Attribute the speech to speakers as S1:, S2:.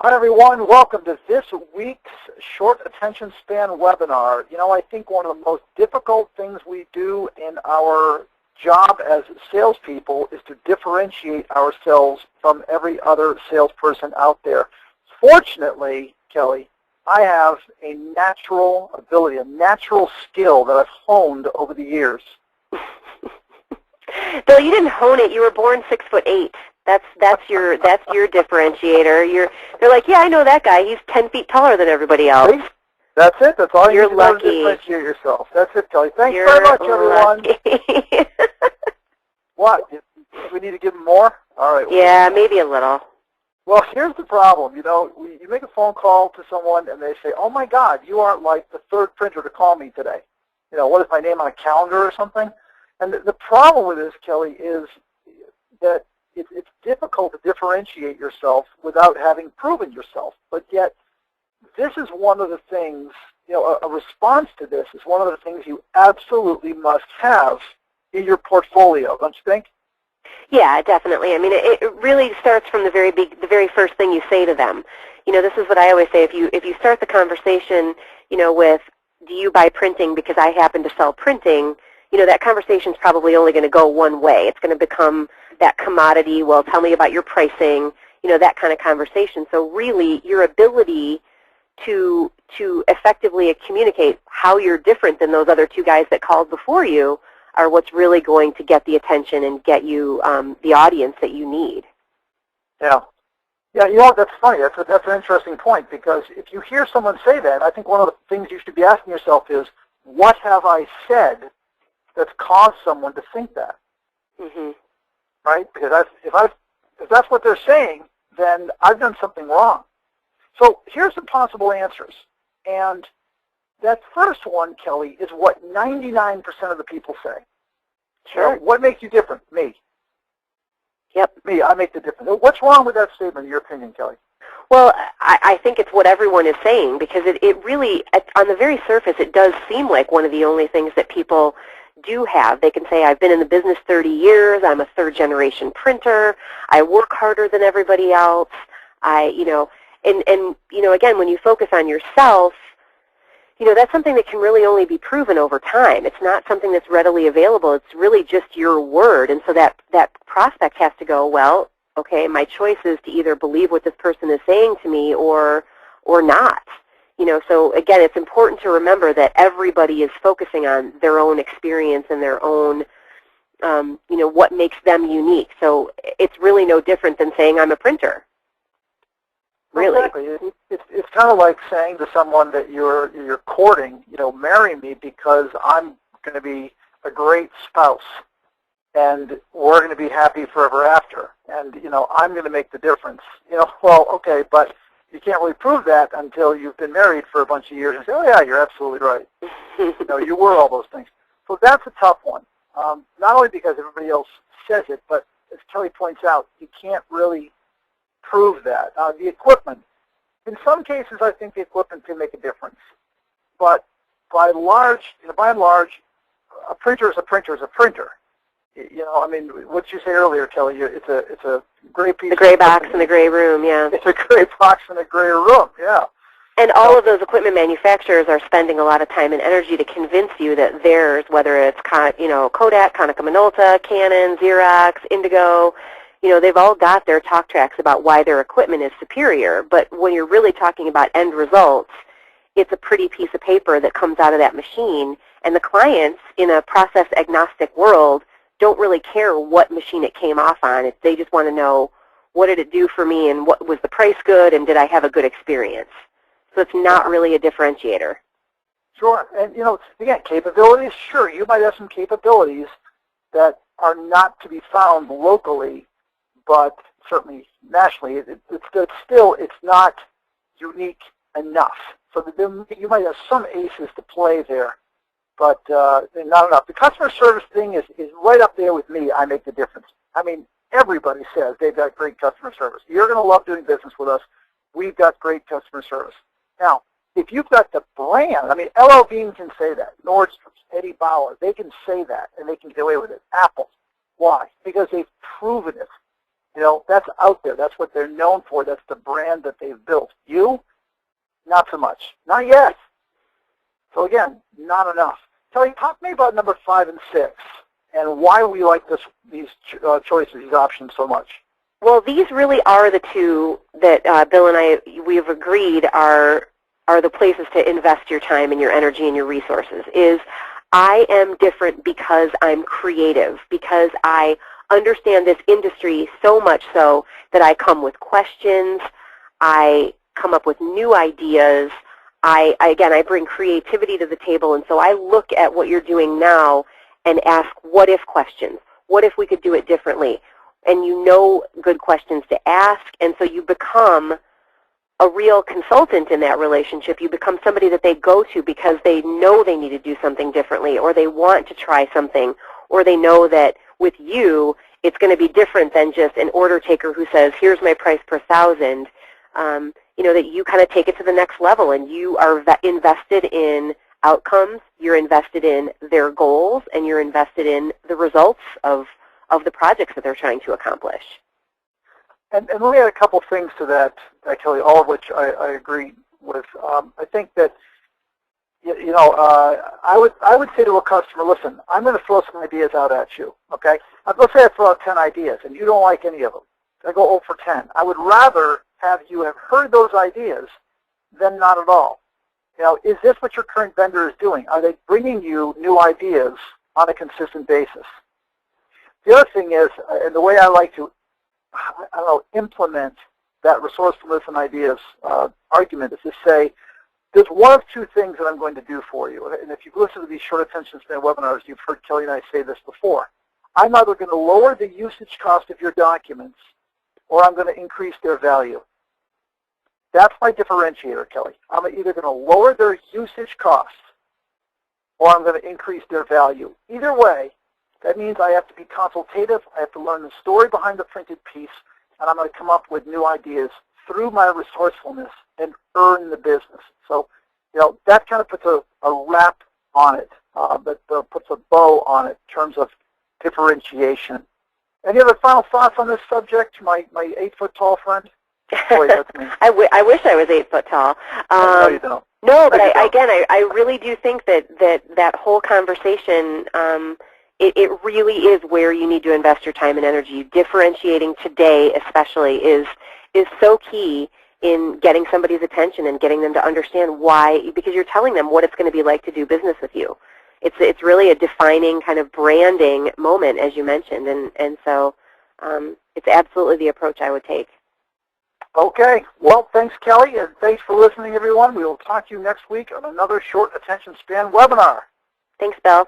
S1: Hi, everyone. Welcome to this week's Short Attention Span webinar. You know, I think one of the most difficult things we do in our job as salespeople is to differentiate ourselves from every other salesperson out there. Fortunately, Kelly, I have a natural ability, a natural skill that I've honed over the years.
S2: Bill, you didn't hone it. You were born 6'8". That's your differentiator. They're like, yeah, I know that guy. He's 10 feet taller than everybody else.
S1: See? That's it. That's all you
S2: You're
S1: need
S2: lucky.
S1: to differentiate yourself. That's it, Kelly. Thanks
S2: You're
S1: very much, everyone.
S2: lucky.
S1: What? Do we need to give them more? All right.
S2: Yeah, maybe a little.
S1: Well, here's the problem. You know, you make a phone call to someone and they say, oh, my God, you aren't like the third printer to call me today. You know, what is my name on a calendar or something? And the problem with this, Kelly, is that it's difficult to differentiate yourself without having proven yourself. But yet, this is one of the things, you know, a response to this is one of the things you absolutely must have in your portfolio, don't you think?
S2: Yeah, definitely. I mean, it really starts from the very first thing you say to them. You know, this is what I always say. If you start the conversation, you know, with, do you buy printing because I happen to sell printing, you know, that conversation's probably only going to go one way. It's going to become that commodity, well, tell me about your pricing, you know, that kind of conversation. So really, your ability to effectively communicate how you're different than those other two guys that called before you are what's really going to get the attention and get you the audience that you need.
S1: Yeah. Yeah, you know, that's funny. That's an interesting point, because if you hear someone say that, I think one of the things you should be asking yourself is, what have I said that's caused someone to think that?
S2: Mm-hmm.
S1: Right? Because if that's what they're saying, then I've done something wrong. So here's some possible answers. And that first one, Kelly, is what 99% of the people say.
S2: Sure.
S1: So what makes you different? Me.
S2: Yep.
S1: Me, I make the difference. What's wrong with that statement, in your opinion, Kelly?
S2: Well, I think it's what everyone is saying, because it really, on the very surface, it does seem like one of the only things that people do have. They can say, I've been in the business 30 years, I'm a third-generation printer, I work harder than everybody else, and you know, again, when you focus on yourself, you know, that's something that can really only be proven over time. It's not something that's readily available. It's really just your word. And so that prospect has to go, well, okay, my choice is to either believe what this person is saying to me or not. You know, so again, it's important to remember that everybody is focusing on their own experience and their own, you know, what makes them unique. So it's really no different than saying I'm a printer. Really.
S1: Exactly. It's kind of like saying to someone that you're courting, you know, marry me because I'm going to be a great spouse, and we're going to be happy forever after, and, you know, I'm going to make the difference. You know, well, okay, but you can't really prove that until you've been married for a bunch of years and say, oh, yeah, you're absolutely right. You know, you were all those things. So that's a tough one, not only because everybody else says it, but as Kelly points out, you can't really prove that. The equipment, in some cases, I think the equipment can make a difference, but by and large, a printer is a printer is a printer. You know, I mean, what did you say earlier, Kelly? It's a gray piece.
S2: The gray box in the gray room, yeah.
S1: It's a gray box in a gray room, yeah.
S2: And all of those equipment manufacturers are spending a lot of time and energy to convince you that theirs, whether it's, you know, Kodak, Konica Minolta, Canon, Xerox, Indigo, you know, they've all got their talk tracks about why their equipment is superior. But when you're really talking about end results, it's a pretty piece of paper that comes out of that machine. And the clients, in a process-agnostic world, don't really care what machine it came off on. They just want to know, what did it do for me, and what was the price good, and did I have a good experience? So it's not really a differentiator.
S1: Sure. And, you know, again, capabilities, sure, you might have some capabilities that are not to be found locally, but certainly nationally. It's not unique enough. So you might have some aces to play there, but not enough. The customer service thing is right up there with me. I make the difference. I mean, everybody says they've got great customer service. You're going to love doing business with us. We've got great customer service. Now, if you've got the brand, I mean, L.L. Bean can say that. Nordstrom's, Eddie Bauer, they can say that, and they can get away with it. Apple, why? Because they've proven it. That's out there. That's what they're known for. That's the brand that they've built. You, not so much. Not yet. So again, not enough. Kelly, talk to me about number 5 and 6 and why we like these choices, these options so much.
S2: Well, these really are the two that Bill and I, we've agreed are the places to invest your time and your energy and your resources. Is I am different because I'm creative, because I understand this industry so much so that I come with questions, I come up with new ideas, again, I bring creativity to the table, and so I look at what you're doing now and ask what-if questions. What if we could do it differently? And you know good questions to ask, and so you become a real consultant in that relationship. You become somebody that they go to because they know they need to do something differently, or they want to try something, or they know that with you it's going to be different than just an order taker who says, here's my price per thousand. That you kind of take it to the next level, and you are invested in outcomes, you're invested in their goals, and you're invested in the results of the projects that they're trying to accomplish.
S1: And let me add a couple things to that, Kelly, all of which I agree with. I think that, I would say to a customer, listen, I'm going to throw some ideas out at you, okay? Let's say I throw out 10 ideas, and you don't like any of them. I go 0 for 10. I would rather have you have heard those ideas than not at all. Is this what your current vendor is doing? Are they bringing you new ideas on a consistent basis? The other thing is, and the way I like to, implement that resourcefulness and ideas argument is to say, there's one of two things that I'm going to do for you. And if you've listened to these short attention span webinars, you've heard Kelly and I say this before. I'm either going to lower the usage cost of your documents, or I'm going to increase their value. That's my differentiator, Kelly. I'm either going to lower their usage costs, or I'm going to increase their value. Either way, that means I have to be consultative, I have to learn the story behind the printed piece, and I'm going to come up with new ideas through my resourcefulness and earn the business. So, that kind of puts a wrap on it, that puts a bow on it in terms of differentiation. Any other final thoughts on this subject, my 8-foot-tall friend? Boy, that's me.
S2: I wish I was 8 foot tall.
S1: No, you don't.
S2: No, but I really do think that whole conversation, it really is where you need to invest your time and energy. Differentiating today especially is so key in getting somebody's attention and getting them to understand why, because you're telling them what it's going to be like to do business with you. It's really a defining kind of branding moment, as you mentioned, and so it's absolutely the approach I would take.
S1: Okay. Well, thanks, Kelly, and thanks for listening, everyone. We will talk to you next week on another short attention span webinar.
S2: Thanks, Bill.